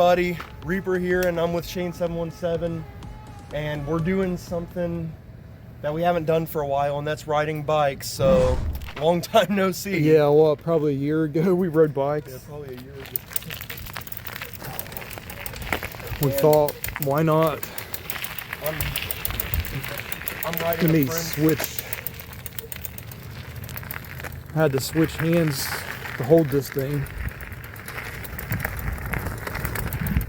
everybody, Reaper here, and I'm with Shane 717, and we're doing something that we haven't done for a while, and that's riding bikes. So, long time no see. Yeah, well, probably a year ago we rode bikes. Yeah, probably a year ago. We thought, why not? I'm riding Let me a friend. switch. I had to switch hands to hold this thing.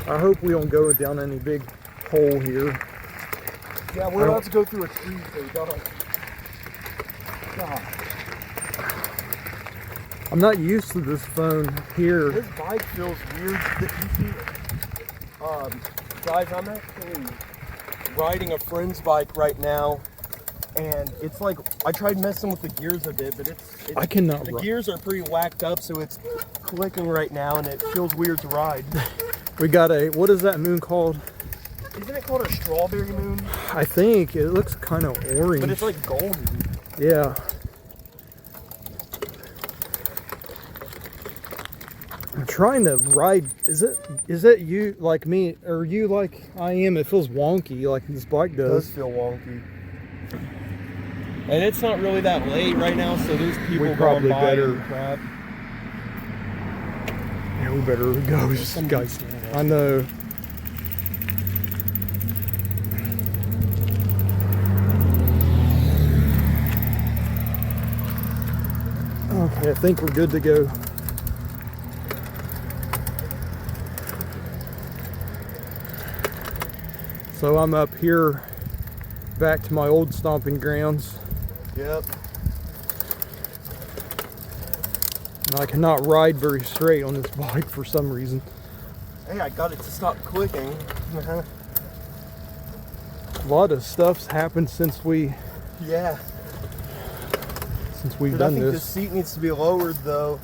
I hope we don't go down any big hole here. Yeah, we're about to go through a tree, so we gotta. God. I'm not used to this phone here. This bike feels weird. You see, guys, I'm actually riding a friend's bike right now, and it's like I tried messing with the gears a bit, but it's I cannot the ride. gears are pretty whacked up, so it's clicking right now, and it feels weird to ride. We got a, what is that moon called? Isn't it called a strawberry moon? I think it looks kind of orange. But it's like golden. Yeah. I'm trying to ride. Is it you like me, or you like I am? It feels wonky like this bike It does does. feel wonky. And it's not really that late right now, so there's people going probably by better- and crap. Yeah, we better go, some guys. dude standing I know. Okay, I think we're good to go. So I'm up here, back to my old stomping grounds, Yep. and I cannot ride very straight on this bike for some reason. Hey, I got it to stop clicking. A lot of stuff's happened since we've Yeah. Dude, I done think this this. seat needs to be lowered, though.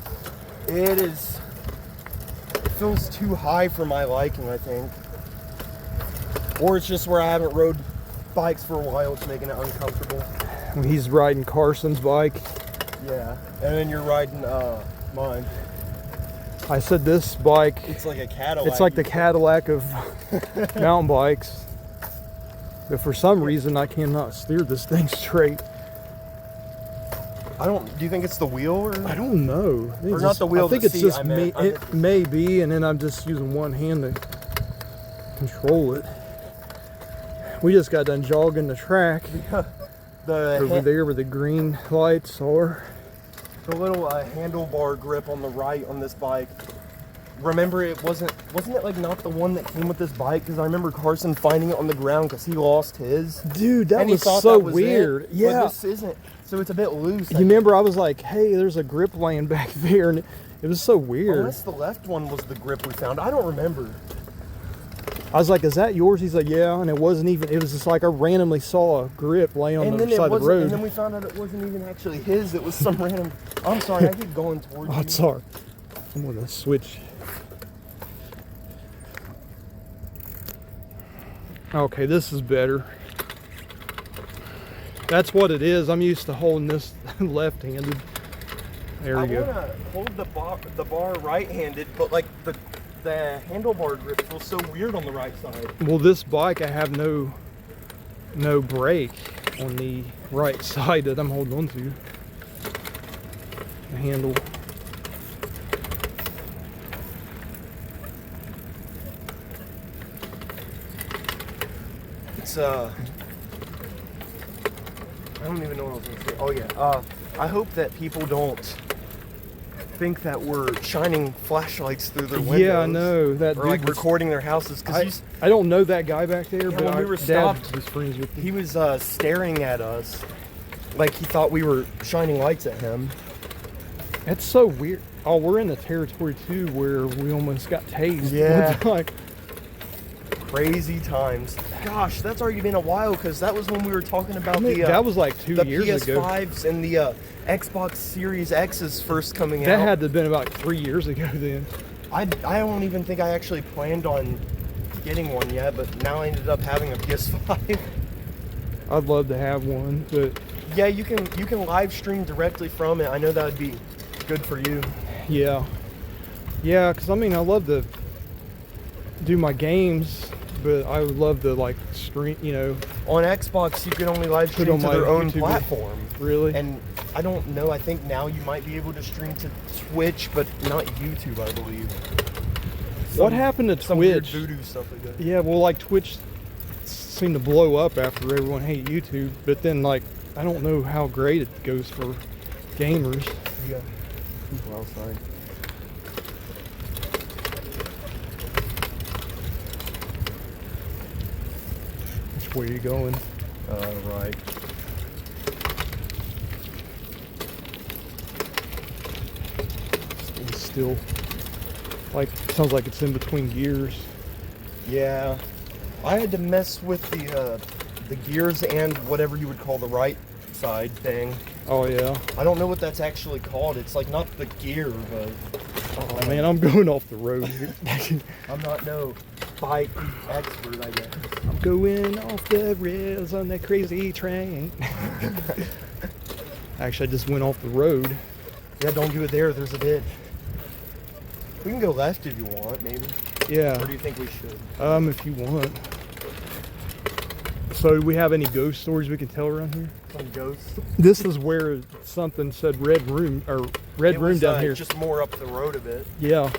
It feels too high for my liking, I think. Or it's just where I haven't rode bikes for a while, it's making it uncomfortable. When he's riding Carson's bike, Yeah. And then you're riding mine. I said this bike, It's like a Cadillac. it's like the Cadillac of mountain bikes. But for some reason, I cannot steer this thing straight. Do you think it's the wheel or? I don't know. I think Or it's not just- the wheel, I think the it's seat, just I me. meant. It may be, and then I'm just using one hand to control it. We just got done jogging the track over there where the green lights are. The little handlebar grip on the right on this bike. Remember, wasn't it like not the one that came with this bike? Because I remember Carson finding it on the ground because he lost his. Dude, that And he was thought so that was weird. it, Yeah. But this isn't. So it's a bit loose. You remember I was like, hey, there's a grip laying back there, and it was so weird. Unless the left one was the grip we found. I don't remember. I was like, is that yours? He's like, yeah, and it wasn't even, it was just like I randomly saw a grip laying on And the then it side of the wasn't. And road. then we found out it wasn't even actually his. It was some random. I'm sorry. I keep going towards Oh, you. sorry. I'm gonna switch. Okay, this is better. That's what it is. I'm used to holding this left-handed. There I we go. want to hold the bar right-handed, but like the handlebar grip feels so weird on the right side. Well, this bike, I have no brake on the right side that I'm holding on to. The handle. It's I don't even know what I was gonna say. Oh yeah. I hope that people don't think that we're shining flashlights through their windows. Yeah, I know that Or dude like was- recording their houses because I don't know that guy back there, Yeah, but when we were Dad stopped, was friends with him. he was staring at us like he thought we were shining lights at him. That's so weird. Oh, we're in the territory too where we almost got tased. Yeah. One time. Crazy times. Gosh, that's already been a while because that was when we were talking about I mean, the that was like 2 the years ago. PS5s and the Xbox Series X's first coming That out. had to have been about 3 years ago then. I don't even think I actually planned on getting one yet, but now I ended up having a PS5. I'd love to have one, but Yeah, you can live stream directly from it. I know that would be good for you. yeah. Yeah, because I mean, I love to do my games, but I would love to like stream. You know, On Xbox, you can only live Put stream on to my their own YouTube. platform. really. And I don't know. I think now you might be able to stream to Twitch, but not YouTube, I believe. What happened to Some weird Twitch? voodoo stuff like that. Yeah, well, like Twitch seemed to blow up after everyone hated YouTube, but then like I don't know how great it goes for gamers. Yeah. People outside. Which way are you going? Right. It's still like sounds like it's in between gears. Yeah. I had to mess with the gears and whatever you would call the right side thing. Oh yeah. I don't know what that's actually called. It's like not the gear, but Oh man, I'm going off the road here. I'm not no bike expert, I guess. I'm going off the rails on that crazy train. Actually, I just went off the road. Yeah, don't do it there. There's a ditch. We can go left if you want, maybe. Yeah. Or do you think we should? If you want. So, do we have any ghost stories we can tell around here? Some ghosts. This is where something said red room or red It room was, down here. Just more up the road a bit. Yeah.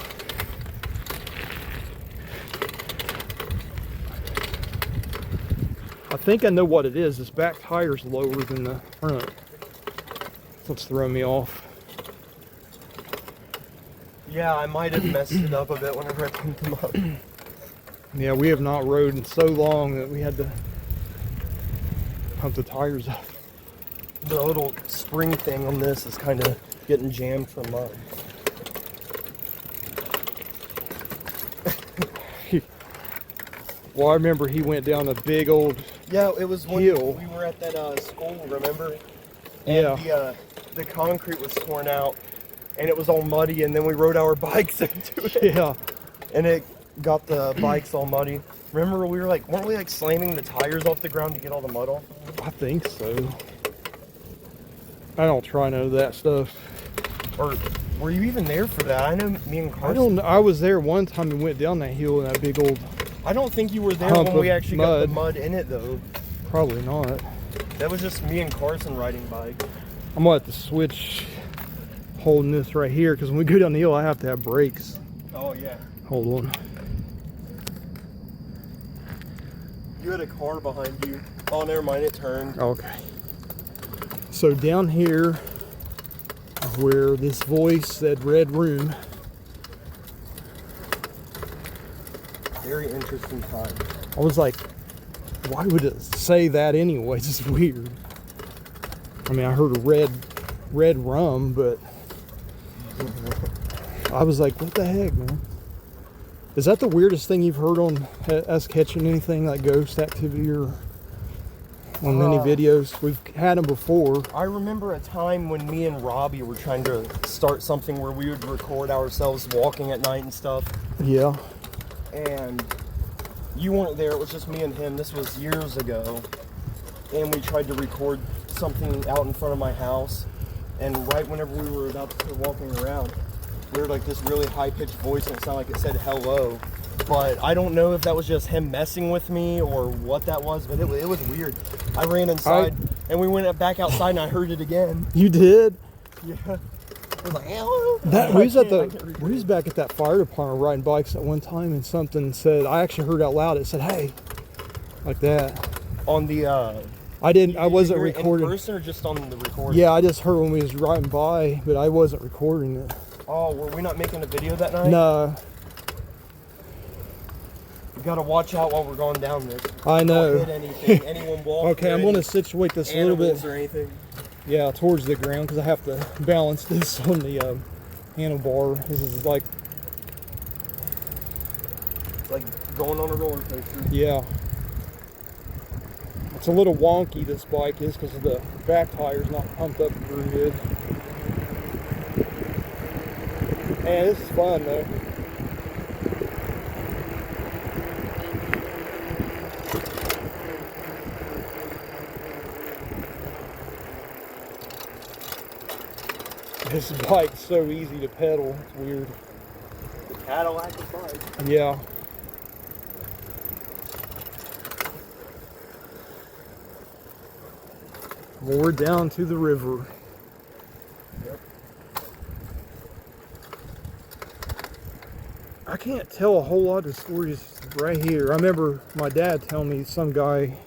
I think I know what it is. This back tire's lower than the front. That's what's throwing me off. Yeah, I might have messed it up a bit whenever I pumped them up. Yeah, we have not rode in so long that we had to pump the tires up. The little spring thing on this is kind of getting jammed from mud. Well, I remember he went down a big old. Yeah, it was when Hill. we were at that school, remember? Yeah. And the concrete was torn out, and it was all muddy, and then we rode our bikes into it. Yeah. And it got the bikes all muddy. Remember we were like, weren't we like slamming the tires off the ground to get all the mud off? I think so. I don't try none of that stuff. Or were you even there for that? I know me and Carson. I don't know. I was there one time and went down that hill in that big old. I don't think you were there Hump when we of actually got the mud. mud in it though. Probably not. That was just me and Carson riding bike. I'm gonna have to switch holding this right here because when we go down the hill, I have to have brakes. Oh yeah. Hold on. You had a car behind you. Oh, never mind. It turned. Okay. So down here is where this voice said red room. Very interesting time. I was like, why would it say that anyway? It's just weird. I mean, I heard a red rum, but I was like, what the heck, man? Is that the weirdest thing you've heard on us catching anything like ghost activity or on many videos? We've had them before. I remember a time when me and Robbie were trying to start something where we would record ourselves walking at night and stuff. Yeah. And you weren't there. It was just me and him. This was years ago. And we tried to record something out in front of my house. And right whenever we were about to start walking around, we heard like this really high-pitched voice and it sounded like it said hello. But I don't know if that was just him messing with me or what that was, but it was weird. I ran inside and we went back outside and I heard it again. You did? Yeah. I was like, hello. We was back at that fire department riding bikes at one time and something said, I actually heard out loud, it said, hey, like that. On the, I wasn't hear it recording. in person or just on the recording? Yeah, I just heard when we was riding by, but I wasn't recording it. Oh, were we not making a video that night? No, We gotta watch out while we're going down this. I know. Don't hit anything, anyone walk. Okay, I'm gonna situate this a little bit, or anything. yeah, towards the ground because I have to balance this on the handlebar. This is like, Like going on a roller coaster. yeah. It's a little wonky, this bike is, because the back tire's not pumped up very good. Man, this is fun though. This bike's so easy to pedal, it's weird. Cadillac is bike. Yeah. More down to the river. Yep. I can't tell a whole lot of stories right here. I remember my dad telling me some guy,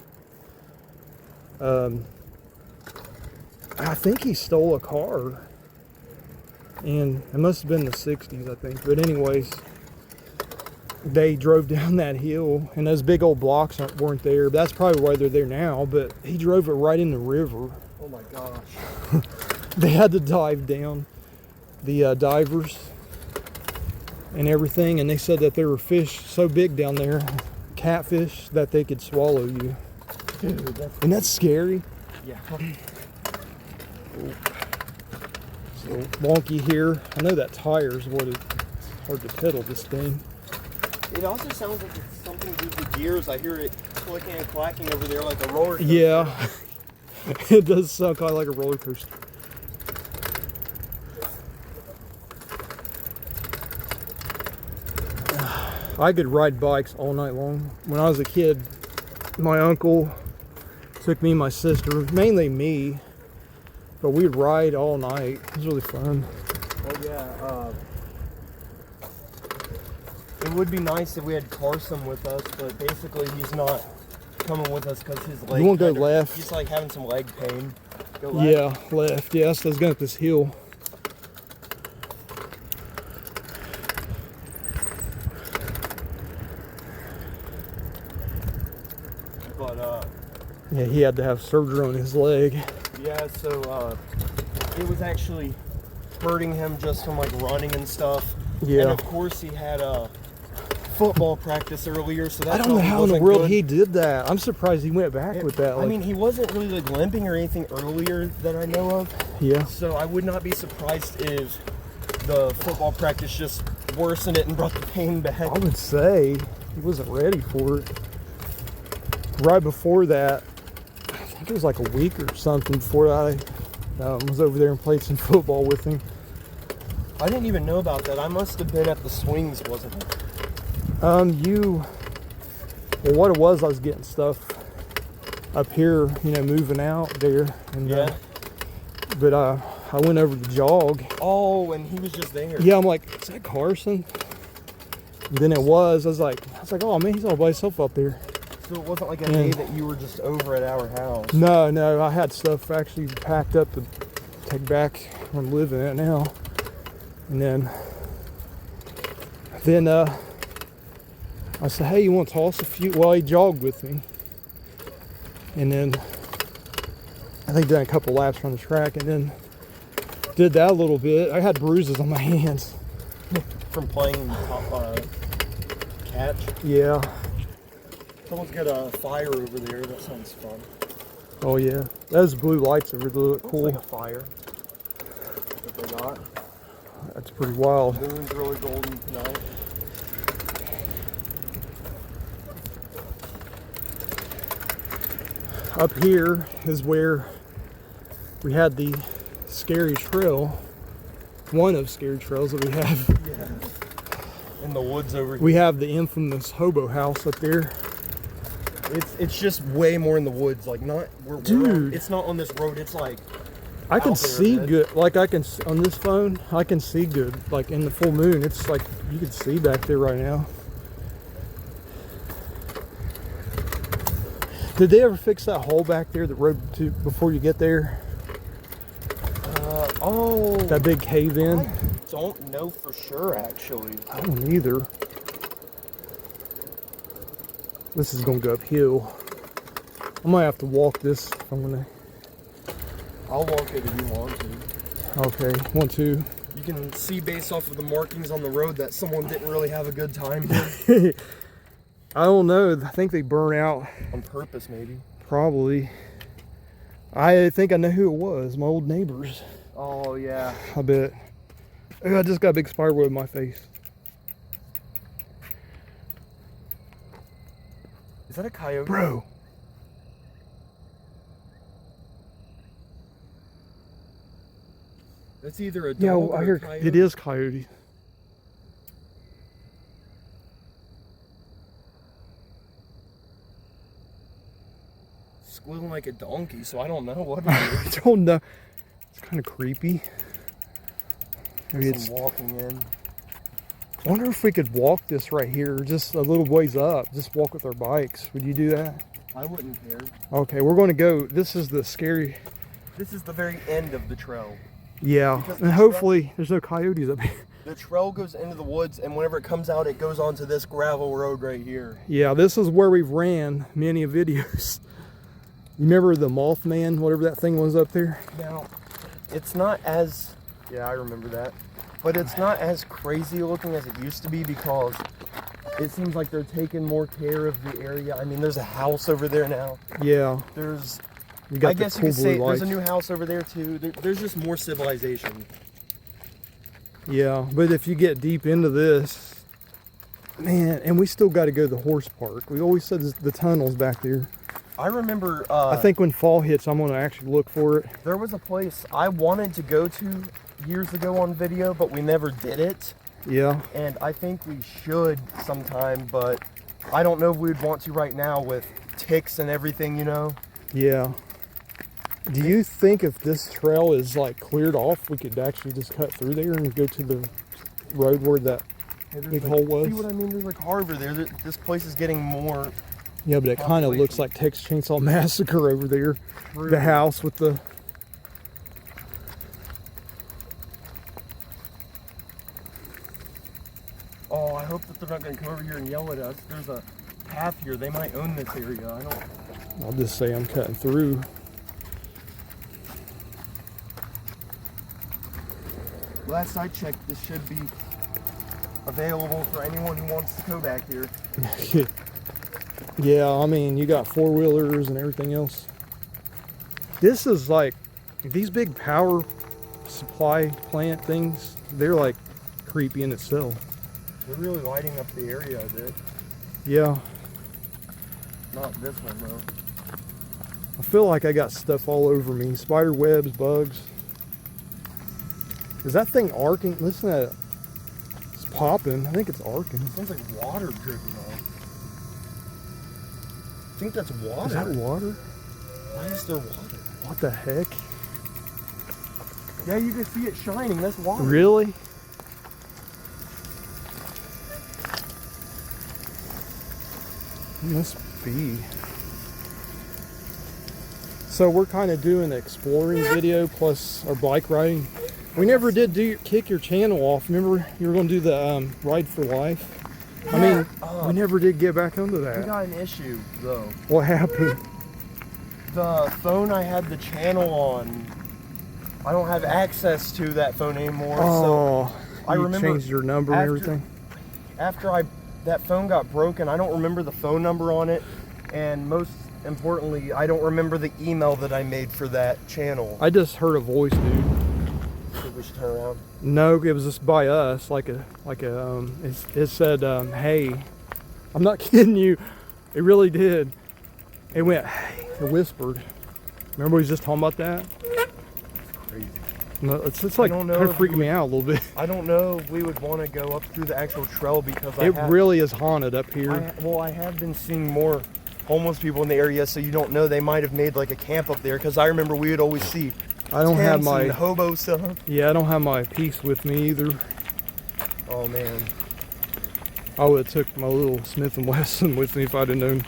I think he stole a car. And it must have been the 60s, I think. But anyways, they drove down that hill, and those big old blocks weren't there. That's probably why they're there now, but he drove it right in the river. Oh my gosh. They had to dive down, the divers and everything, and they said that there were fish so big down there, catfish, that they could swallow you. Dude, And that's scary. yeah. So wonky here. I know that tire is what it's hard to pedal this thing. It also sounds like it's something to do with the gears. I hear it clicking and clacking over there like a roller coaster. Yeah, it does sound kind of like a roller coaster. I could ride bikes all night long. When I was a kid, my uncle took me and my sister, mainly me, but we'd ride all night. It was really fun. Oh yeah. It would be nice if we had Carson with us, but basically he's not coming with us because his leg. You won't go left? He's like having some leg pain. Go left. Yeah, left. Yeah, so I was going up this hill. But Yeah, he had to have surgery on his leg. yeah, so it was actually hurting him just from like running and stuff. Yeah. And of course he had football practice earlier, so that's I don't know how in the wasn't world good. he did that. I'm surprised he went back with that. I mean, he wasn't really like limping or anything earlier that I know of. yeah. So I would not be surprised if the football practice just worsened it and brought the pain back. I would say he wasn't ready for it. Right before that, I think it was like a week or something before I was over there and played some football with him. I didn't even know about that. I must have been at the swings, wasn't it? Well, what it was, I was getting stuff up here, moving out there. And, Yeah. But I went over to jog. Oh, and he was just there. Yeah, I'm like, is that Carson? And then it was. I was like, oh man, he's all by himself up there. So it wasn't like a day that you were just over at our house. No, I had stuff actually packed up to take back where I'm living at now. And then I said, hey, you want to toss a few? Well, he jogged with me. And then I think done a couple laps around the track, and then did that a little bit. I had bruises on my hands. From playing catch. Yeah. Someone's got a fire over there. That sounds fun. Oh yeah. Those blue lights over there look Looks cool. like a fire that they got. That's pretty wild. Moon's really golden tonight. Up here is where we had the scary trail. One of scary trails that we have. Yeah. In the woods over here. We have the infamous hobo house up there. It's just way more in the woods. Like not Dude. it's not on this road. It's like I can out there a see bit. good. Like I can on this phone, I can see good. Like in the full moon, it's like you can see back there right now. Did they ever fix that hole back there, the road to before you get there? Oh, That big cave in? I don't know for sure actually. I don't either. This is gonna go uphill. I might have to walk this if I'm gonna. I'll walk it if you want to. Okay, 1, 2. You can see based off of the markings on the road that someone didn't really have a good time here. I don't know. I think they burn out. On purpose, maybe. Probably. I think I know who it was. My old neighbors. Oh yeah. I bet. Ugh, I just got a big spider web in my face. Is that a coyote? Bro. That's either a dog Yeah, or I a hear coyote. it is coyote. squealing like a donkey, so I don't know what it I is. don't know. It's kind of creepy. Maybe Some it's. walking in. I wonder if we could walk this right here, just a little ways up. Just walk with our bikes. Would you do that? I wouldn't care. Okay, we're going to go. This is the scary. This is the very end of the trail. Yeah, Because and the hopefully there's no coyotes up here. The trail goes into the woods, and whenever it comes out, it goes onto this gravel road right here. Yeah, this is where we've ran many videos. You remember the Mothman, whatever that thing was up there? Now, it's not as, yeah, I remember that, but it's not as crazy looking as it used to be because it seems like they're taking more care of the area. I mean, there's a house over there now. Yeah. There's, You got I the guess you cool could say blue there's a lights. new house over there too. There's just more civilization. Yeah, but if you get deep into this, man, and we still got to go to the horse park. We always said the tunnel's back there. I remember, I think when fall hits, I'm going to actually look for it. there was a place I wanted to go to years ago on video, but we never did it. Yeah. And I think we should sometime, but I don't know if we would want to right now with ticks and everything, you know? Yeah. Do you think if this trail is like cleared off, we could actually just cut through there and go to the road where that Hey, there's big like- hole was? See what I mean? There's like Harvard there. This place is getting more Yeah, but it kind of looks like Texas Chainsaw Massacre over there. true. The house with the. Oh, I hope that they're not going to come over here and yell at us. There's a path here. They might own this area. I don't. I'll just say I'm cutting through. Last I checked, this should be available for anyone who wants to go back here. Yeah, I mean, you got four-wheelers and everything else. This is like, these big power supply plant things, they're like creepy in itself. They're really lighting up the area a bit. Yeah, Not this one though. I feel like I got stuff all over me. Spider webs, bugs. Is that thing arcing? Listen to that. It's popping. I think it's arcing. Sounds like water dripping off. I think that's water. Is that water? Why is there water? What the heck? Yeah, you can see it shining. That's water. Really? Must be. So we're kind of doing an exploring video plus our bike riding. We never did kick your channel off. Remember you were going to do the Ride for Life? I mean, we never did get back onto We that. got an issue though. What happened? The phone I had the channel on, I don't have access to that phone anymore. Oh, I you remember changed your number and after- everything? So after that phone got broken, I don't remember the phone number on it, and most importantly, I don't remember the email that I made for that channel. I just heard a voice, dude. think we should turn around. No, it was just by us, it said, hey. I'm not kidding you. It really did. It went, hey. It whispered. Remember we was just talking about that? Crazy. No, it's like I kind don't know of if freaking we me out a little bit. I don't know if we would want to go up through the actual trail because It really is haunted up here. I have been seeing more homeless people in the area, so you don't know, they might have made like a camp up there, because I remember we would always see I don't have tents my and hobo stuff. yeah, I don't have my piece with me either. Oh man. I would have took my little Smith & Wesson with me if I'd have known.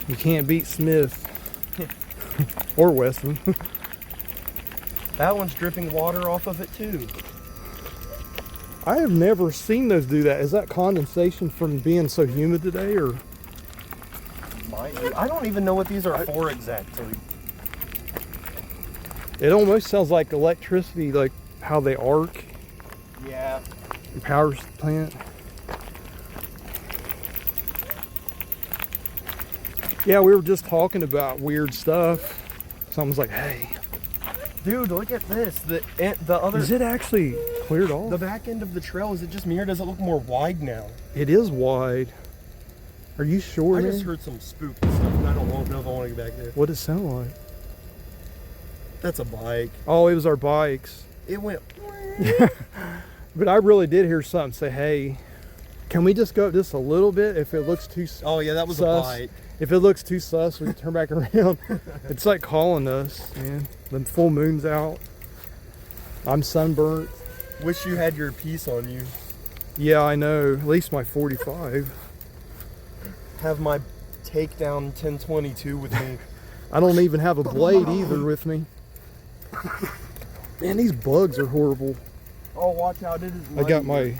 You can't beat Smith or Wesson. That one's dripping water off of it too. I have never seen those do that. Is that condensation from being so humid today, or? Might be. I don't even know what these are for exactly. It almost sounds like electricity, like how they arc. Yeah. The power plant. Yeah, we were just talking about weird stuff. Someone's like, hey. Dude, look at this. The other Is it actually cleared off? the back end of the trail, is it just me or does it look more wide now? It is wide. Are you sure? I man? just heard some spooky stuff and I don't know if I want to get back there. What does it sound like? That's a bike. Oh, it was our bikes. It went But I really did hear something say, hey. Can we just go up just a little bit? If it looks too Oh yeah, that was a sus, bite. if it looks too sus, we can turn back around. It's like calling us, man. The full moon's out. I'm sunburnt. Wish you had your piece on you. Yeah, I know. At least my 45. Have my takedown 1022 with me. I don't even have a blade either with me. Man, these bugs are horrible. Oh, watch out! It is. I got my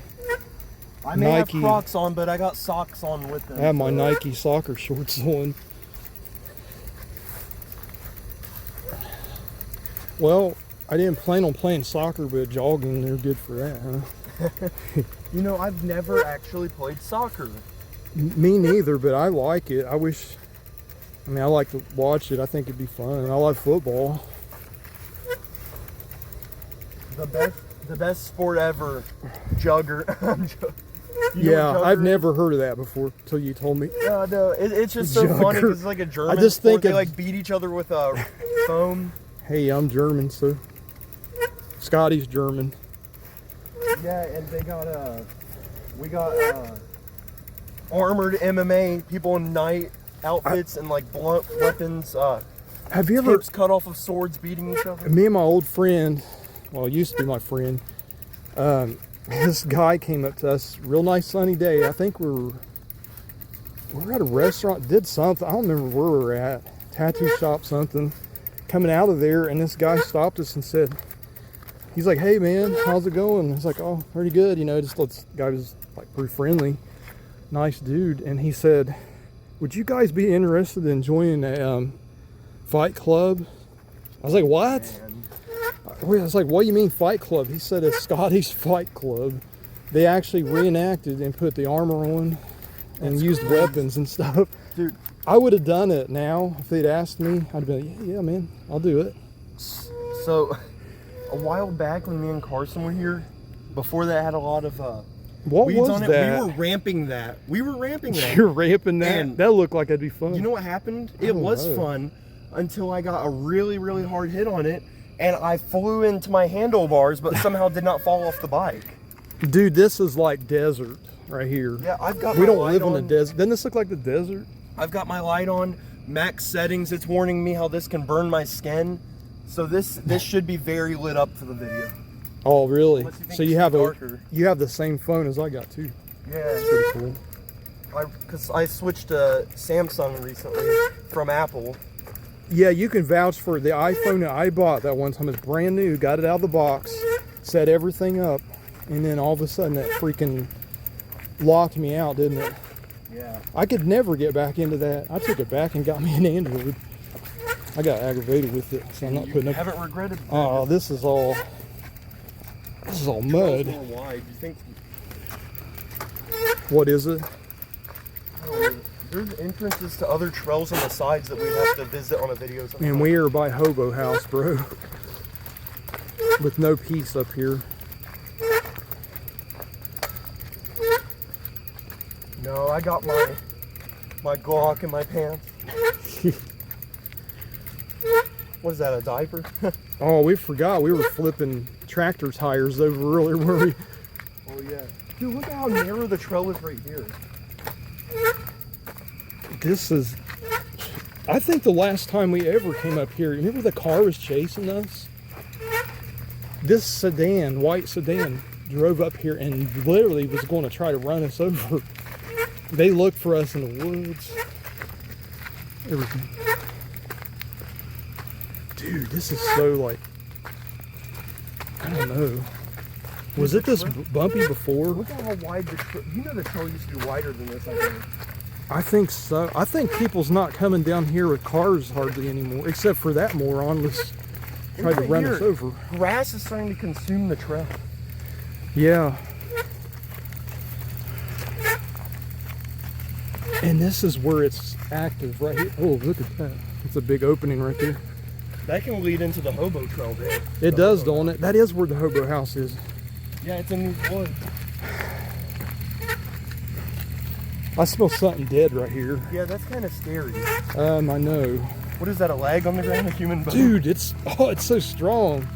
I may Nike. have Crocs on, but I got socks on with them. I have my Nike soccer shorts on. Well, I didn't plan on playing soccer, but jogging, they're good for that, huh? You know, I've never actually played soccer. Me neither, but I like it. I like to watch it. I think it'd be fun. I love football. The best sport ever, jugger. Yeah, I've never heard of that before till you told me. No, it's just so funny because it's like a German just sport. think They of- like beat each other with a foam. Hey, I'm German, so Scotty's German. Yeah, and we got armored MMA people in night outfits and like blunt weapons. Have you ever? Tips cut off of swords beating each other. Me and my old friend, well, used to be my friend. This guy came up to us, real nice sunny day. I think we were at a restaurant, did something. I don't remember where we were at. Tattoo shop, something. Coming out of there, and this guy stopped us and said, he's like, "Hey man, how's it going?" I was like, "Oh, pretty good." You know, this guy was like pretty friendly, nice dude. And he said, "Would you guys be interested in joining a fight club?" I was like, "What?" Man. I was like, "What do you mean fight club?" He said, "It's Scotty's Fight Club." They actually reenacted and put the armor on and That's used crazy. weapons and stuff. Dude, I would have done it now if they'd asked me. I'd have been like, yeah, man, I'll do it. so a while back when me and Carson were here, before that had a lot of What weeds was on it, that? we were ramping that. You're ramping that? And That looked like it'd be fun. You know what happened? I It don't was know. fun until I got a really, really hard hit on it, and I flew into my handlebars, but somehow did not fall off the bike. Dude, this is like desert right here. Yeah, I've got. We my don't light live in on. the desert. Doesn't this look like the desert? I've got my light on, max settings. It's warning me how this can burn my skin. So this should be very lit up for the video. Oh, really? Unless you think So it's you have darker. you have the same phone as I got too. Yeah, That's pretty cool. because I switched to Samsung recently from Apple. Yeah, you can vouch for the iPhone that I bought that one time. It's brand new. Got it out of the box, set everything up, and then all of a sudden that freaking locked me out, didn't it? Yeah. I could never get back into that. I took it back and got me an Android. I got aggravated with it, so I'm not You putting up. haven't regretted. Oh, this is all Trail's mud. more wide. You think? What is it? Oh, there's entrances to other trails on the sides that we'd have to visit on a video. sometime. And we are by Hobo House, bro. With no peace up here. No, I got my Glock in my pants. What is that, a diaper? Oh, we forgot we were flipping tractor tires over earlier, were we? Oh yeah. Dude, look at how narrow the trail is right here. This is, I think the last time we ever came up here, remember the car was chasing us? This sedan, white sedan, drove up here and literally was going to try to run us over. They looked for us in the woods. Everything. Dude, this is so like, I don't know. Was it this bumpy before? Look at how wide the trail. You know the trail used to be wider than this, I think. I think so. I think people's not coming down here with cars hardly anymore, except for that moron was tried to Right run here, us over. Grass is starting to consume the trail. Yeah. And this is where it's active right here. Oh, look at that. It's a big opening right there. That can lead into the hobo trail there. It does, don't it? That is where the Hobo House is. Yeah, it's in these woods. I smell something dead right here. Yeah, that's kind of scary. I know. What is that, a leg on the ground? A human bone? Dude, it's so strong.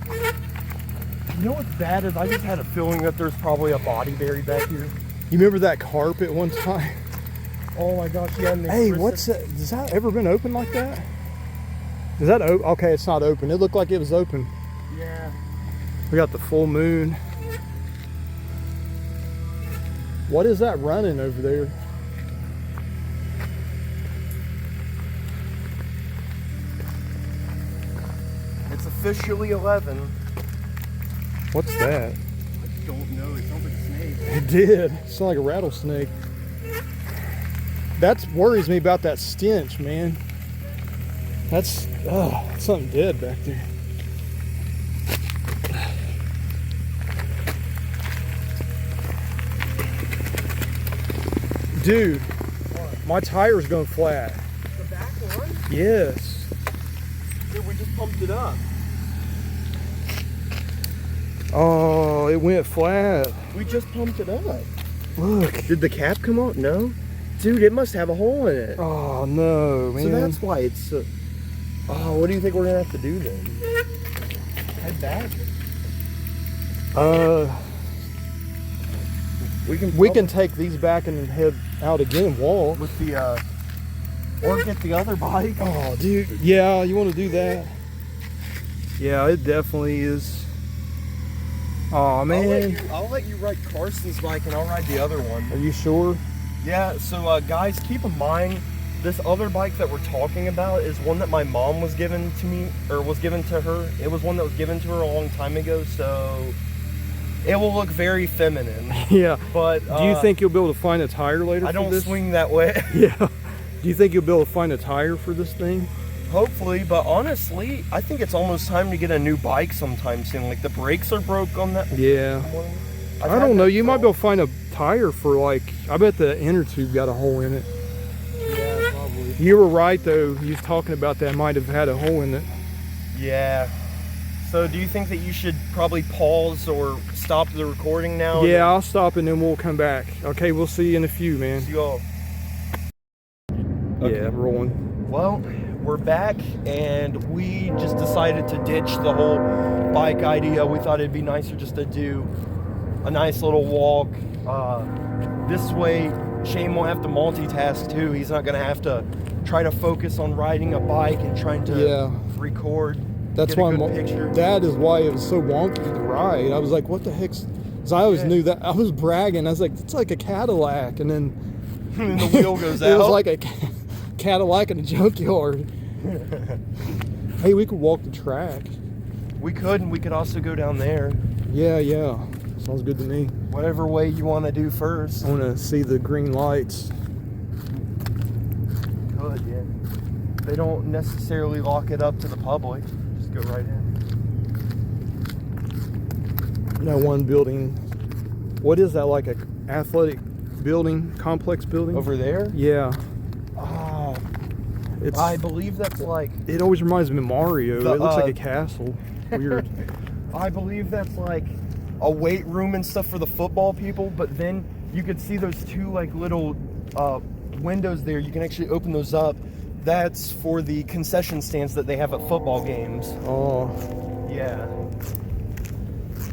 You know what's bad is I just had a feeling that there's probably a body buried back here. You remember that carpet one time? Oh my gosh, yeah. Hey, what's that? Has that ever been open like that? Is that open? Okay, it's not open. It looked like it was open. Yeah. We got the full moon. What is that running over there? It's officially 11. What's that? I don't know. It sounds like a snake. It did. It sounded like a rattlesnake. That worries me about that stench, man. That's something dead back there. Dude, my tire's going flat. The back one? Yes. Dude, we just pumped it up. Oh, it went flat. We just pumped it up. Look. Did the cap come out? No. Dude, it must have a hole in it. Oh, no, man. So that's why it's... oh, what do you think we're going to have to do then? Head back? We can take these back and head out again, walk. With the, or get the other bike. Oh, dude. Yeah, you want to do that? Yeah, it definitely is. Oh, man. I'll let you ride Carson's bike and I'll ride the other one. Are you sure? Yeah, so guys, keep in mind, this other bike that we're talking about is one that my mom was given to me, or was given to her. It was one that was given to her a long time ago, so it will look very feminine. Yeah. But do you think you'll be able to find a tire later I for don't this? swing that way. Yeah. Do you think you'll be able to find a tire for this thing? Hopefully, but honestly, I think it's almost time to get a new bike sometime soon. Like, the brakes are broke on that Yeah. one. I don't know. You might be able to find a tire for, like, I bet the inner tube got a hole in it. Yeah, probably. You were right, though. You was talking about that might have had a hole in it. Yeah. So do you think that you should probably pause or stop the recording now? Yeah, I'll stop and then we'll come back. Okay, we'll see you in a few, man. See you all. Yeah, rolling. Well, we're back and we just decided to ditch the whole bike idea. We thought it'd be nicer just to do a nice little walk. This way, Shane won't have to multitask too. He's not gonna have to try to focus on riding a bike and trying to record. That's get a why good picture. that is why it was so wonky to ride. I was like, what the heck's... Because I always knew that. I was bragging. I was like, it's like a Cadillac. And then... And the wheel goes out. It was like a Cadillac in a junkyard. Hey, we could walk the track. We could, and we could also go down there. Yeah. Sounds good to me. Whatever way you want to do first. I want to see the green lights. Good, yeah. They don't necessarily lock it up to the public. Just go right in. That one building. What is that, like a athletic building, complex building? Over there? Yeah. Oh, It's. I believe that's like... It always reminds me of Mario. The, It looks like a castle. Weird. I believe that's like a weight room and stuff for the football people, but then you could see those two like little windows there. You can actually open those up. That's for the concession stands that they have at football games. Oh. Yeah.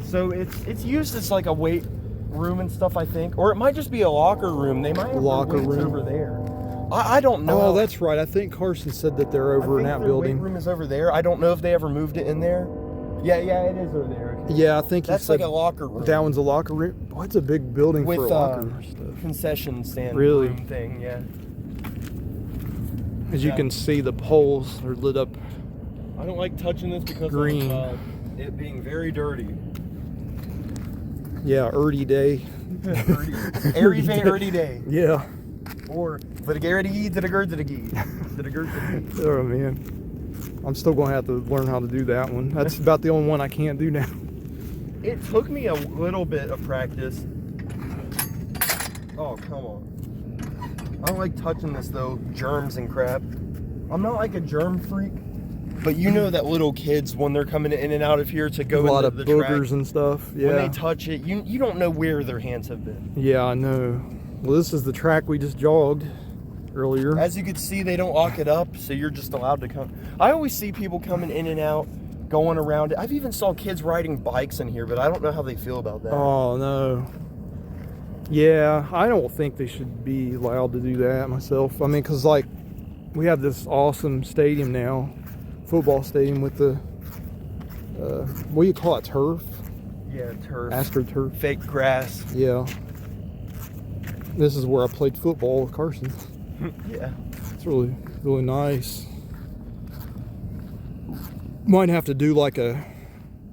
So it's used as like a weight room and stuff, I think, or it might just be a locker room. They might have Locker weights room over there. I don't know. Oh, that's right. I think Carson said that they're over in that their building. weight room is over there. I don't know if they ever moved it in there. Yeah, it is over there. Okay. Yeah, I think That's he said like a locker room. that one's a locker room. What's a big building With for a locker stuff? concession stand Really? room thing, yeah. As you can see, the poles are lit up. I don't like touching this because Green. of it being very dirty. Yeah, Erdy day. Airy Erdy day. Yeah. Or Vidagarity Didagarity. Oh man, I'm still gonna have to learn how to do that one. That's about the only one I can't do now. It took me a little bit of practice. Oh, come on. I don't like touching this though, germs and crap. I'm not like a germ freak, but you know that little kids, when they're coming in and out of here to go A lot into of the boogers track, and stuff. when Yeah. they touch it, you don't know where their hands have been. Yeah, I know. Well, this is the track we just jogged earlier. As you can see, they don't lock it up, so you're just allowed to come. I always see people coming in and out, going around it. I've even saw kids riding bikes in here, but I don't know how they feel about that. Oh no. Yeah, I don't think they should be allowed to do that myself. I mean, because, like, we have this awesome stadium now, football stadium with the, what do you call it, turf? Yeah, turf. AstroTurf. Fake grass. Yeah. This is where I played football with Carson. Yeah. It's really, really nice. Might have to do like a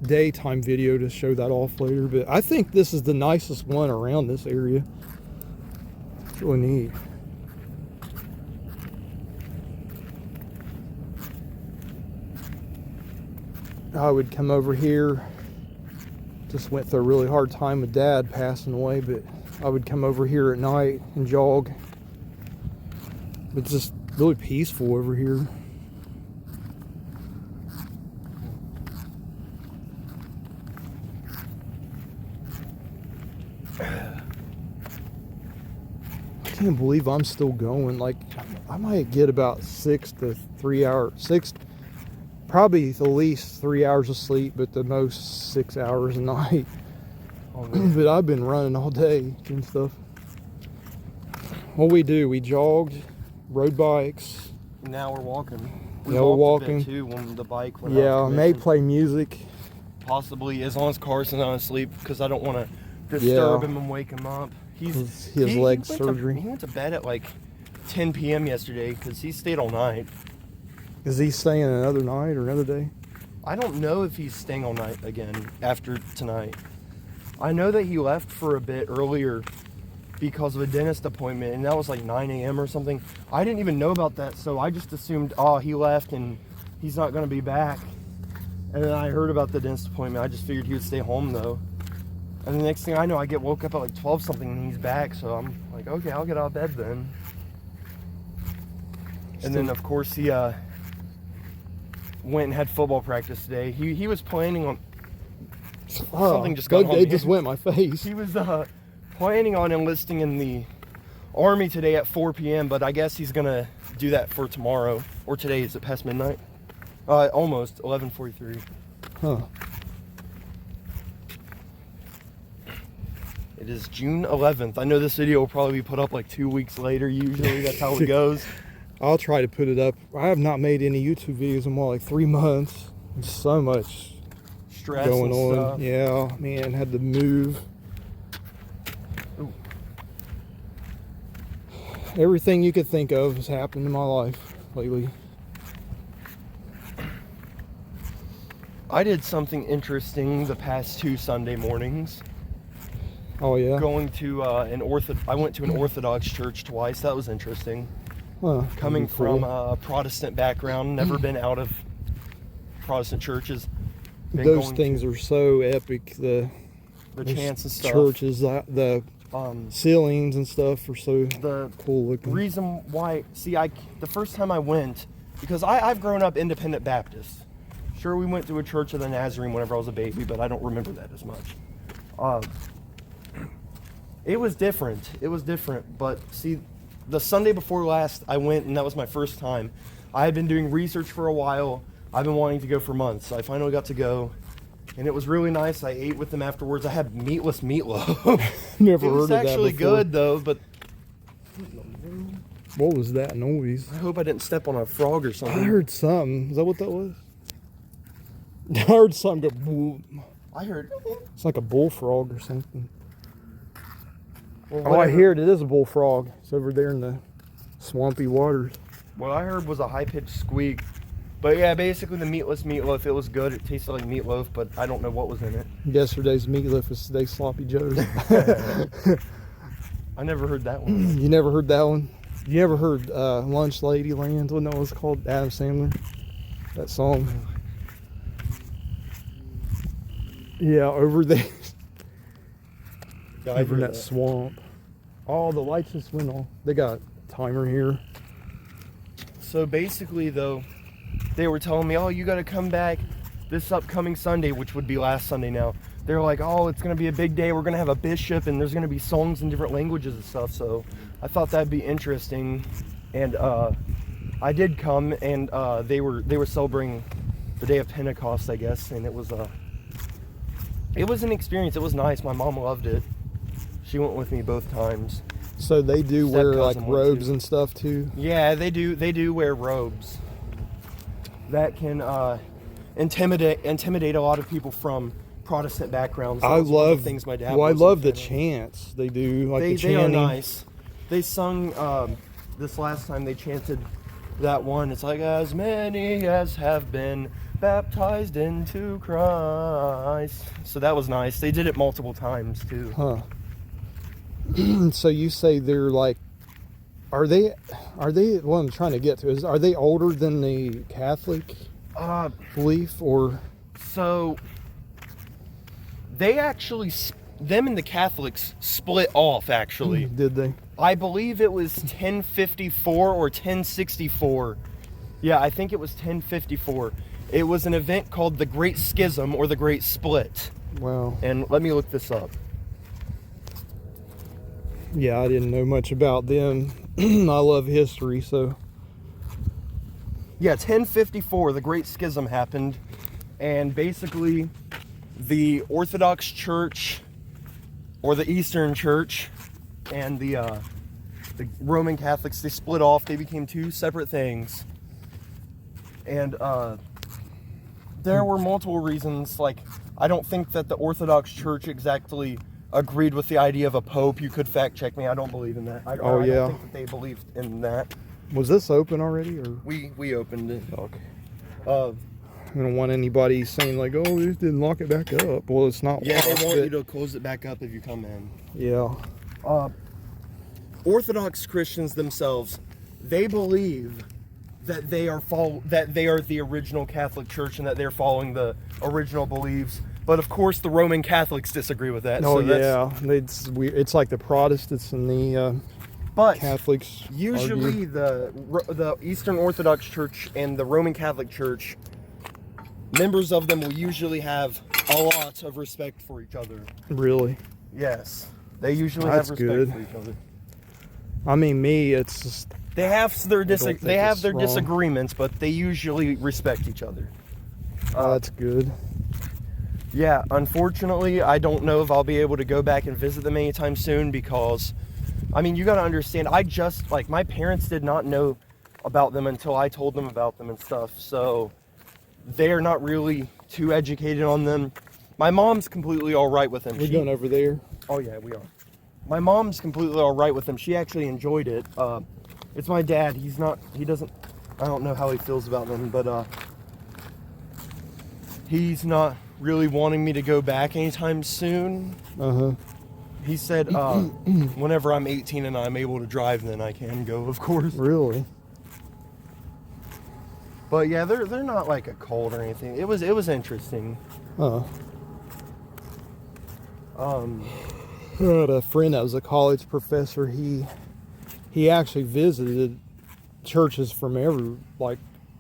daytime video to show that off later, but I think this is the nicest one around this area. It's really neat. I would come over here, just went through a really hard time with Dad passing away, but I would come over here at night and jog. It's just really peaceful over here. I can't believe I'm still going. Like, I might get about 6 to 3 hours, probably the least 3 hours of sleep, but the most 6 hours a night. Oh, man. But I've been running all day and stuff. What we do, we jogged, rode bikes. Now we're walking. Yeah, we're walked a bit walking. too when the bike went Yeah, out of I may commission. play music. Possibly, as long as Carson's not asleep, because I don't want to disturb him and wake him up. He has leg surgery. He went to bed at like 10 p.m. yesterday because he stayed all night. Is he staying another night or another day? I don't know if he's staying all night again after tonight. I know that he left for a bit earlier because of a dentist appointment, and that was like 9 a.m. or something. I didn't even know about that, so I just assumed, oh, he left and he's not going to be back. And then I heard about the dentist appointment. I just figured he would stay home, though. And the next thing I know, I get woke up at like 12 something and he's back, so I'm like, okay, I'll get out of bed then. And then, of course, he went and had football practice today. He was planning on... Something just got on It me. just went in my face. He was planning on enlisting in the Army today at 4 p.m., but I guess he's going to do that for tomorrow. Or today, is it past midnight? Almost, 11:43. Huh. It is June 11th. I know this video will probably be put up like 2 weeks later. Usually that's how it goes. I'll try to put it up. I have not made any YouTube videos in more like 3 months. There's so much Stress going and on. stuff. Yeah, man, had to move. Ooh. Everything you could think of has happened in my life lately. I did something interesting the past 2 Sunday mornings. Oh yeah. Going to I went to an Orthodox church twice. That was interesting. Huh, Coming that'd be cool. from a Protestant background, never been out of Protestant churches. Been Those going things are so epic. The the chants and stuff. churches, the ceilings and stuff are so The cool looking. reason why, the first time I went, because I've grown up Independent Baptist. Sure, we went to a Church of the Nazarene whenever I was a baby, but I don't remember that as much. It was different. It was different. But see, the Sunday before last, I went, and that was my first time. I had been doing research for a while. I've been wanting to go for months. So I finally got to go, and it was really nice. I ate with them afterwards. I had meatless meatloaf. Never It heard was of that actually before. good, though, but What was that noise? I hope I didn't step on a frog or I something. heard something. Is that what that was? I heard something go boom. I heard. It's like a bullfrog or something. Well, Oh, I whatever. hear it. It is a bullfrog. It's over there in the swampy waters. What I heard was a high-pitched squeak. But yeah, basically the meatless meatloaf, it was good. It tasted like meatloaf, but I don't know what was in it. Yesterday's meatloaf is today's sloppy joes. I never heard that one. You never heard that one? You never heard Lunch Lady Land? What that was called? Adam Sandler. That song. Yeah, over there. Yeah, I Over in heard that swamp. Oh, the lights just went off. They got a timer here. So basically, though, they were telling me, oh, you got to come back this upcoming Sunday, which would be last Sunday now. They're like, oh, it's going to be a big day. We're going to have a bishop, and there's going to be songs in different languages and stuff. So I thought that'd be interesting. And I did come, and they were celebrating the day of Pentecost, I guess. And it was an experience. It was nice. My mom loved it. She went with me both times. So they do Step wear like cousin went robes too. and stuff too. Yeah, they do. They do wear robes. That can intimidate a lot of people from Protestant backgrounds. That I was one of love the things my dad. Well, I wasn't a love the fan of. chants they do, like They the chanting. are nice. They sung this last time. They chanted that one. It's like, as many as have been baptized into Christ. So that was nice. They did it multiple times too. Huh. So you say they're like, are they? What I'm trying to get to is, are they older than the Catholic belief, or? So they actually, them and the Catholics split off. Actually, Did they? I believe it was 1054 or 1064. Yeah, I think it was 1054. It was an event called the Great Schism or the Great Split. Wow. And let me look this up. Yeah, I didn't know much about them. I love history, so. Yeah, 1054, the Great Schism happened, and basically the Orthodox Church or the Eastern Church and the Roman Catholics, they split off. They became two separate things. And there were multiple reasons. Like, I don't think that the Orthodox Church exactly agreed with the idea of a pope. You could fact check me. I don't believe in that. I yeah. don't think that they believed in that. Was this open already, or? We opened it. Okay. I I don't want anybody saying like, "Oh, they didn't lock it back up." Well, it's not. Yeah, they locked, want but- you to close it back up if you come in. Yeah. Orthodox Christians themselves, they believe that they are the original Catholic Church and that they're following the original beliefs. But of course, the Roman Catholics disagree with that. Oh so that's, yeah. It's like the Protestants and the but Catholics. usually argue. the Eastern Orthodox Church and the Roman Catholic Church, members of them will usually have a lot of respect for each other. Really. Yes, they usually That's have respect good. for each other. I mean, me, it's just. They have their don't think they have it's their wrong. disagreements, but they usually respect each other. That's good. Yeah, unfortunately, I don't know if I'll be able to go back and visit them anytime soon because, I mean, you got to understand, my parents did not know about them until I told them about them and stuff, so they're not really too educated on them. My mom's completely all right with them. We're going over there. Oh yeah, we are. My mom's completely all right with them. She actually enjoyed it. It's my dad. I don't know how he feels about them, but he's not really wanting me to go back anytime soon. Uh-huh. He said whenever I'm 18 and I'm able to drive, then I can go, of course. Really? But yeah, they're not like a cult or anything. It was interesting. Huh. Uh, I had a friend that was a college professor. He actually visited churches from every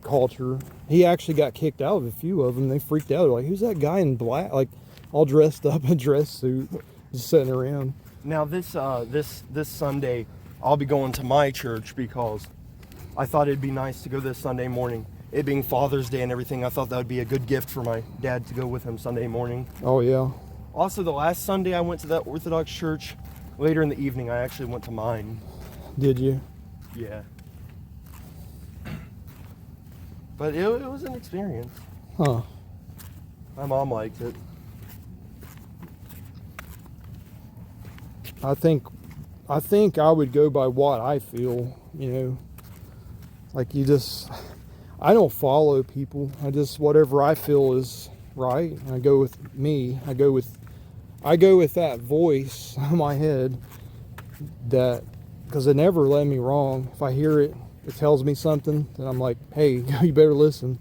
culture. He actually got kicked out of a few of them. They freaked out, like, who's that guy in black, like all dressed up in a dress suit, just sitting around. Now this Sunday, I'll be going to my church because I thought it'd be nice to go this Sunday morning. It being Father's Day and everything, I thought that would be a good gift for my dad to go with him Sunday morning. Oh yeah. Also, the last Sunday I went to that Orthodox church, later in the evening I actually went to mine. Did you? Yeah. But it was an experience. Huh. My mom liked it. I think I would go by what I feel, like I don't follow people. Whatever I feel is right. I go with me. I go with that voice in my head because it never led me wrong. If I hear it, it tells me something, then I'm like, hey, you better listen.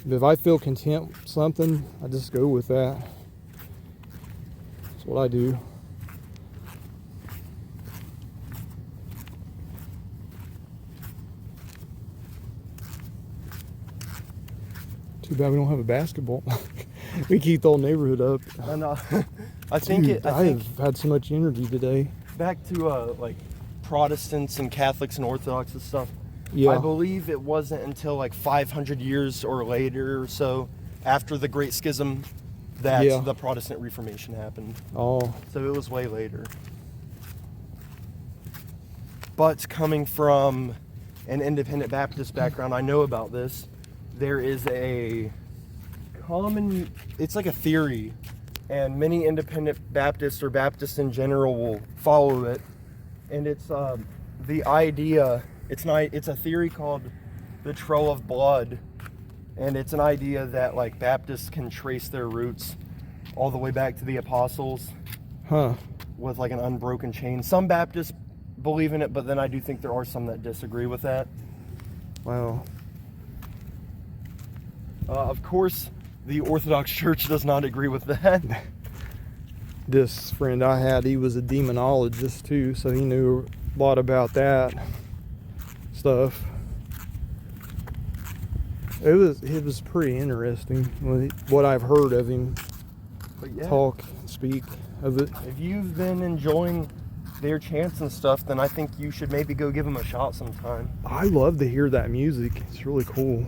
If I feel content with something, I just go with that. That's what I do. Too bad we don't have a basketball. We keep the whole neighborhood up. And I think Dude, I have had so much energy today. back to Protestants and Catholics and Orthodox and stuff. Yeah. I believe it wasn't until 500 years or later or so after the Great Schism that Yeah. the Protestant Reformation happened. Oh, So it was way later. But coming from an independent Baptist background, I know about this. There is a common, it's like a theory, and many independent Baptists or Baptists in general will follow it. And it's the idea, it's a theory called the Trail of Blood. And it's an idea that like Baptists can trace their roots all the way back to the apostles huh. with like an unbroken chain. Some Baptists believe in it, but then I do think there are some that disagree with that. Wow. Of course, the Orthodox Church does not agree with that. This friend I had, he was a demonologist too, so he knew a lot about that stuff. It was pretty interesting what I've heard of him But yeah, talk, speak of it. if you've been enjoying their chants and stuff, then I think you should maybe go give them a shot sometime. I love to hear that music. It's really cool.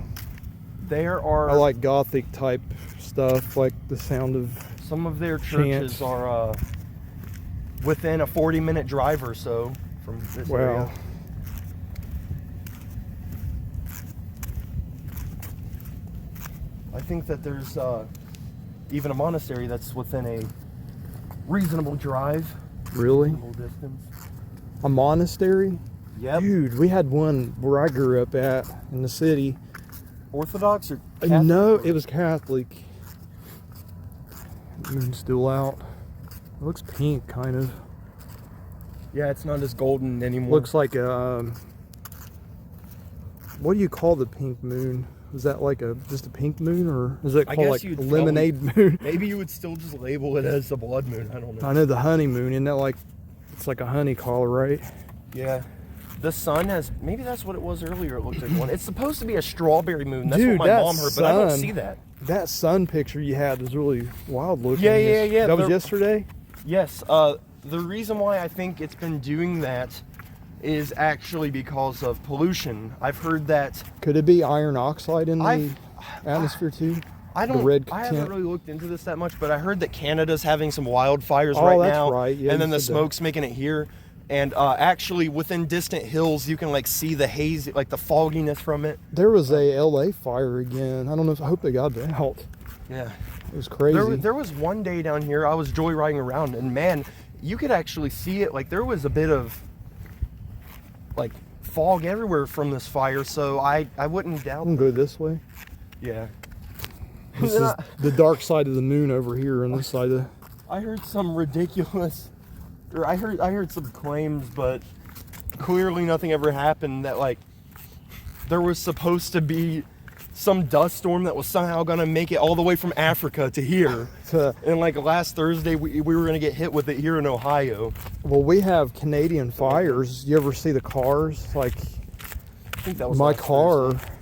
There are I like gothic type stuff, like the sound of some of their churches chants. are within a 40-minute drive or so from this wow. area. I think that there's even a monastery that's within a reasonable drive. Really? Reasonable distance. A monastery? Yep. Dude, we had one where I grew up at in the city. Orthodox or Catholic? No, it was Catholic. Moon's still out. It looks pink, kind of. Yeah, it's not as golden anymore. Looks like a. What do you call the pink moon? Is that like just a pink moon, or is it I called guess like a you'd lemonade moon? Maybe you would still just label it as the blood moon. I don't know. I know the honeymoon, isn't that like it's like a honey collar, right? Yeah. The sun has, maybe that's what it was earlier. It looked like one. It's supposed to be a strawberry moon. That's Dude, what my that mom heard, but I don't sun- see that. That sun picture you had was really wild looking. Yeah. That was They're- yesterday? Yes. The reason why I think it's been doing that is actually because of pollution. I've heard that. Could it be iron oxide in the I've- atmosphere too? I The don't. red I haven't tint. really looked into this that much, but I heard that Canada's having some wildfires Oh, right that's now, right. Yeah, and then you the said that. smoke's making it here. And actually, within distant hills, you can like see the haze, like the fogginess from it. There was a LA fire again. I don't know if I hope they got it out. Yeah. It was crazy. There was one day down here I was joyriding around, and man, you could actually see it. Like there was a bit of like fog everywhere from this fire, so I wouldn't doubt. I'm gonna go this way. Yeah. This Then is the dark side of the moon over here on this side of. I heard some ridiculous, or I heard some claims, but clearly nothing ever happened. That like there was supposed to be some dust storm that was somehow gonna make it all the way from Africa to here. And like last Thursday, we were gonna get hit with it here in Ohio. Well, we have Canadian fires. You ever see the cars? Like I think that was my last car. Thursday.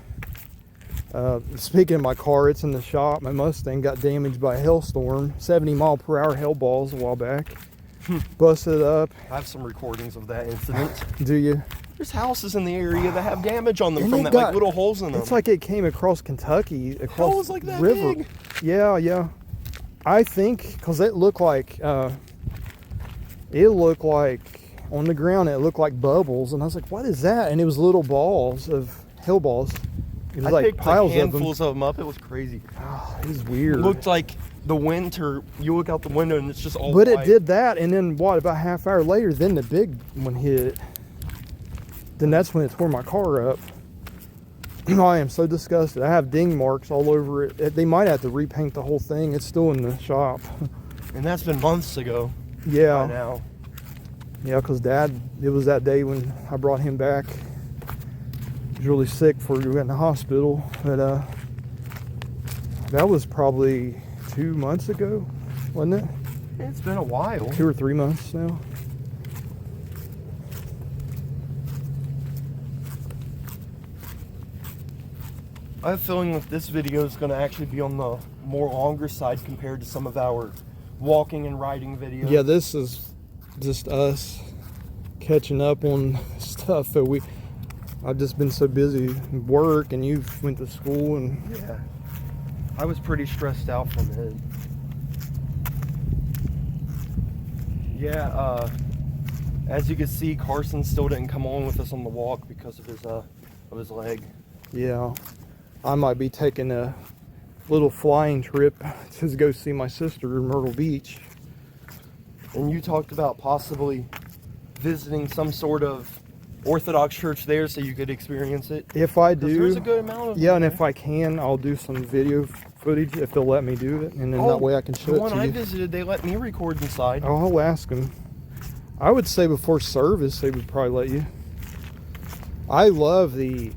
Speaking of my car, it's in the shop. My Mustang got damaged by a hailstorm. 70-mile-per-hour hail balls a while back. Busted up. I have some recordings of that incident. Do you? There's houses in the area that have damage on them And from it that got- like little holes in them. It's like it came across Kentucky, How across was like that river. big? Yeah. I think because it looked like on the ground it looked like bubbles, and I was like, "What is that?" And it was little balls of hail balls. It was I like picked piles like of them. handfuls of them up. It was crazy. Oh, it was weird. It looked like the winter. You look out the window and it's just all But it white. did that, and then what? About half hour later, then the big one hit. Then that's when it tore my car up. I am so disgusted. I have ding marks all over it. They might have to repaint the whole thing. It's still in the shop. And that's been months ago by Yeah, now. yeah. Because Dad, it was that day when I brought him back. He was really sick before we went in the hospital. But that was probably 2 months ago, wasn't it? It's been a while. 2 or 3 months now. I have a feeling that this video is going to actually be on the more longer side compared to some of our walking and riding videos. Yeah, this is just us catching up on stuff that I've just been so busy with work, and you went to school, and Yeah. I was pretty stressed out from it. Yeah, as you can see, Carson still didn't come on with us on the walk because of his leg. Yeah, I might be taking a little flying trip to go see my sister in Myrtle Beach. And you talked about possibly visiting some sort of Orthodox church there so you could experience it. If I 'Cause do, there's a good amount of yeah, and them if I can, I'll do some video footage if they'll let me do it, and then that way I can show the it one to I you. visited, they let me record inside. Oh, I'll ask them. I would say before service they would probably let you. I love the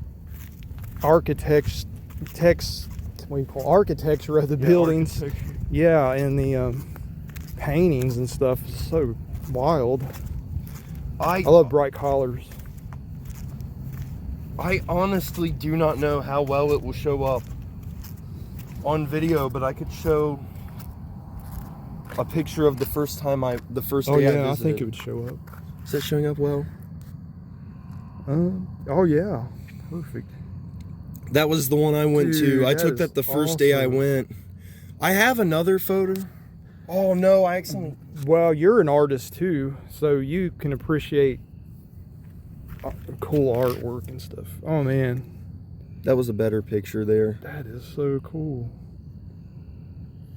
architecture of the buildings. Architecture. Yeah, and the paintings and stuff is so wild. I love bright colors. I honestly do not know how well it will show up on video, but I could show a picture of the first day I visited. I think it would show up. Is that showing up well? Oh yeah, perfect. That was the one I went Dude, to. I that took is that the first day I awesome. went. I have another photo. Oh no, I accidentally. Well, you're an artist too, so you can appreciate cool artwork and stuff. Oh man, That was a better picture there. that is so cool.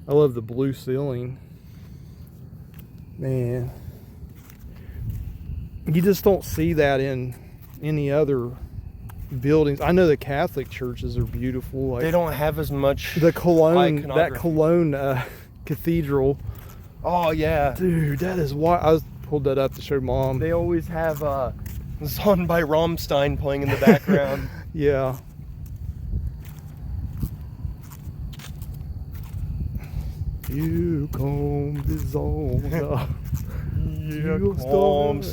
I love the blue ceiling. Man, you just don't see that in any other buildings. I know the Catholic churches are beautiful. Like They don't have as much. the Cologne, that iconography. Cologne cathedral. Oh yeah. Dude, that is why I pulled that up to show Mom. They always have Song by Rammstein playing in the background. Yeah. You come dissolve.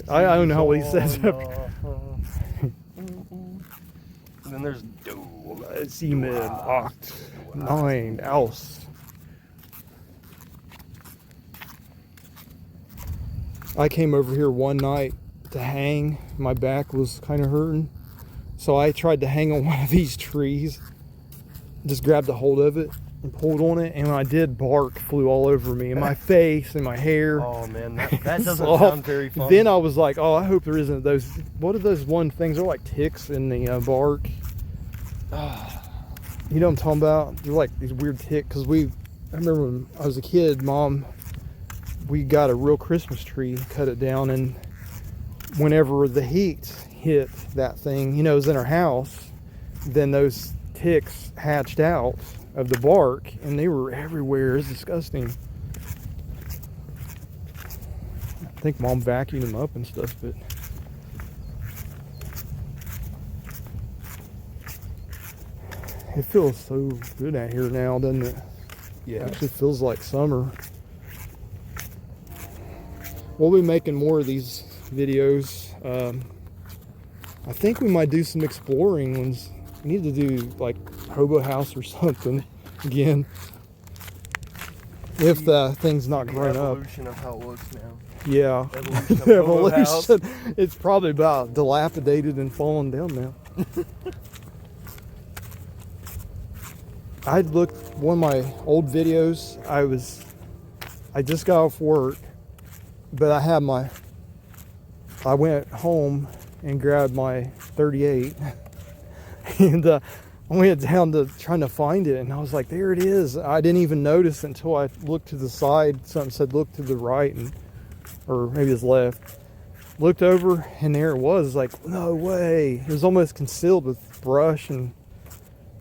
I don't know what he says. And then there's Sieben, acht, nine, aus. I came over here one night to hang. My back was kind of hurting. So I tried to hang on one of these trees. Just grabbed a hold of it and pulled on it. And when I did, bark flew all over me and my face and my hair. Oh man, that doesn't So, sound very fun. Then I was like, oh, I hope there isn't those. What are those one things? They're like ticks in the bark. You know what I'm talking about? They're like these weird ticks. Because I remember when I was a kid, Mom, we got a real Christmas tree, cut it down, and whenever the heat hit that thing, it was in our house, then those ticks hatched out of the bark, and they were everywhere. It's disgusting. I think Mom vacuumed them up and stuff, but it feels so good out here now, doesn't it? Yeah. It actually feels like summer. We'll be making more of these videos. I think we might do some exploring ones. We need to do like Hobo House or something again. If the thing's not grown up. Evolution of how it looks now. Yeah. Evolution of Hobo House. It's probably about dilapidated and falling down now. I looked one of my old videos. I just got off work, but I went home and grabbed my 38 and I went down to trying to find it, and I was like, there it is. I didn't even notice until I looked to the side. Something said look to the right, or maybe it's left. Looked over and there it was. Like, no way. It was almost concealed with brush and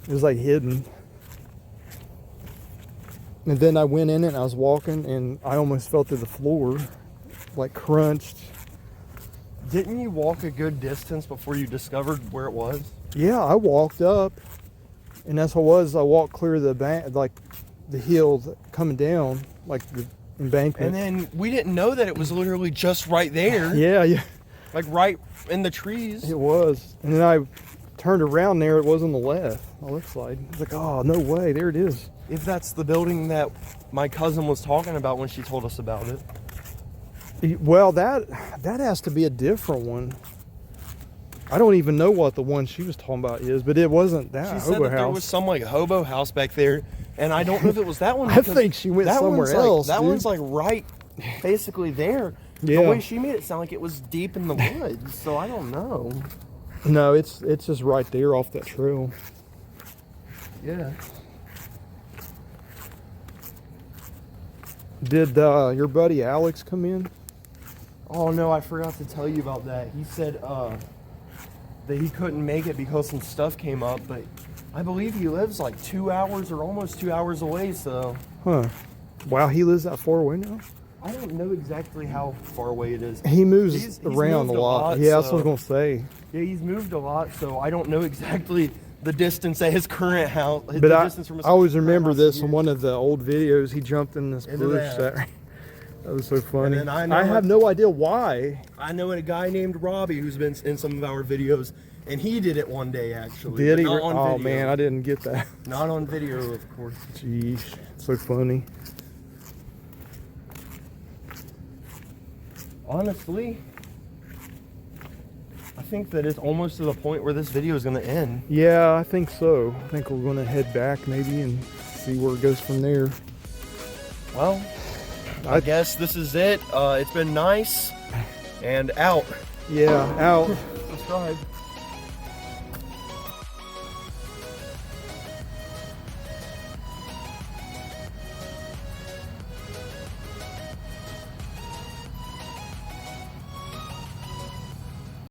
it was like hidden. And then I went in it and I was walking and I almost fell through the floor, like crunched. Didn't you walk a good distance before you discovered where it was? Yeah, I walked up, and that's what it was. I walked clear of the the hill coming down, like the embankment. And then we didn't know that it was literally just right there. Yeah, Like right in the trees. it was. And then I turned around there, it was on the left. I left side. I was like, oh, no way, there it is. If that's the building that my cousin was talking about when she told us about it. Well, that has to be a different one. I don't even know what the one she was talking about is, but it wasn't that She said Hobo that there was House. some like hobo house back there, and I don't know if it was that one. I because think she went that somewhere one's else, That dude. one's like right, basically there. Yeah. The way she made it sound like it was deep in the woods, so I don't know. No, it's just right there off that trail. Yeah. Did your buddy Alex come in? Oh no, I forgot to tell you about that. He said that he couldn't make it because some stuff came up, but I believe he lives like 2 hours or almost 2 hours away, so. Huh. Wow, he lives that far away now? I don't know exactly how far away it is. He moves He's around moved a lot. Yeah, that's what I was going to say. Yeah, he's moved a lot, so I don't know exactly the distance at his current house. But I always remember this in one of the old videos. He jumped in this Into bush. that. That was so funny. And then I have no idea why. I know a guy named Robbie who's been in some of our videos, and he did it one day actually. Did but he? Not on Oh video. man, I didn't get that. Not on video, of course. Jeez, so funny. Honestly, I think that it's almost to the point where this video is going to end. Yeah, I think so. I think we're going to head back maybe and see where it goes from there. Well, I guess this is it. It's been nice, and out. Yeah, out. Subscribe.